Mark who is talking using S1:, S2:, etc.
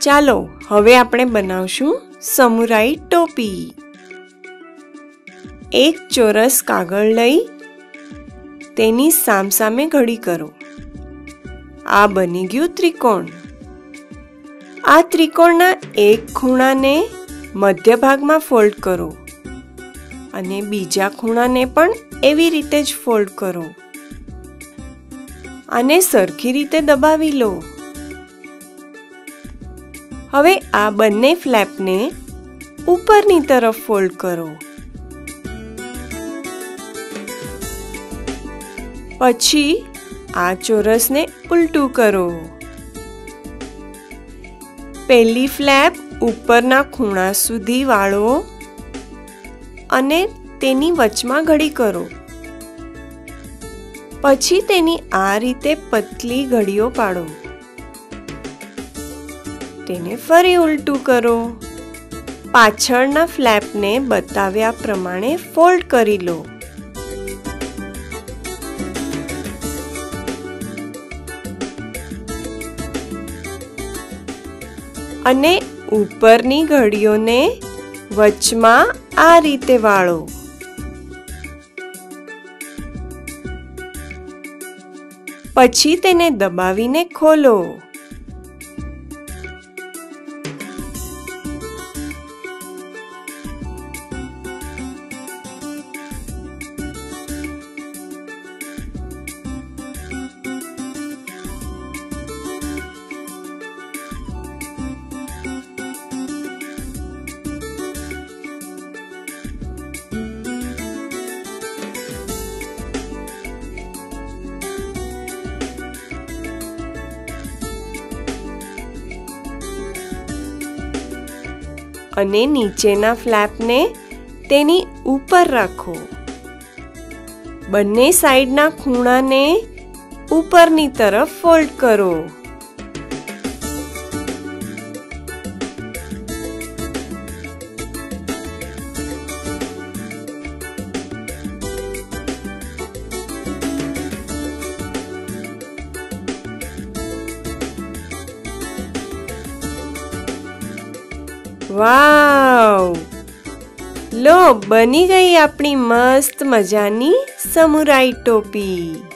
S1: ચાલો હવે આપણે બનાવશું સમુરાઈ ટોપી। એક ચોરસ કાગળ લઈ તેની સામસામે ઘડી કરો। આ બની ગયું ત્રિકોણ। આ ત્રિકોણના એક ખૂણાને મધ્ય ભાગમાં ફોલ્ડ કરો અને બીજા ખૂણાને પણ એવી રીતે જ ફોલ્ડ કરો। આને સરખી રીતે દબાવી લો। હવે આ બંને ફ્લેપને ઉપરની તરફ ફોલ્ડ કરો। પછી આ ચોરસને ઉલટું કરો। પહેલી ફ્લેપ ઉપરના ખૂણા સુધી વાળો અને તેની વચમાં ઘડી કરો। પછી તેની આ રીતે પતલી ઘડીઓ પાડો। તેને ફરી ઉલટું કરો। પાછળના ફ્લેપને બતાવ્યા પ્રમાણે ફોલ્ડ કરી લો। અને ઉપરની ઘડીઓને વચમાં આ રીતે વાળો। પછી તેને દબાવીને ખોલો। અને નીચેના ફ્લેપને તેની ઉપર રાખો। બંને સાઈડના ખૂણાને ઉપરની તરફ ફોલ્ડ કરો। વાવ! લો બની ગઈ આપણી મસ્ત મજાની સમુરાઈ ટોપી।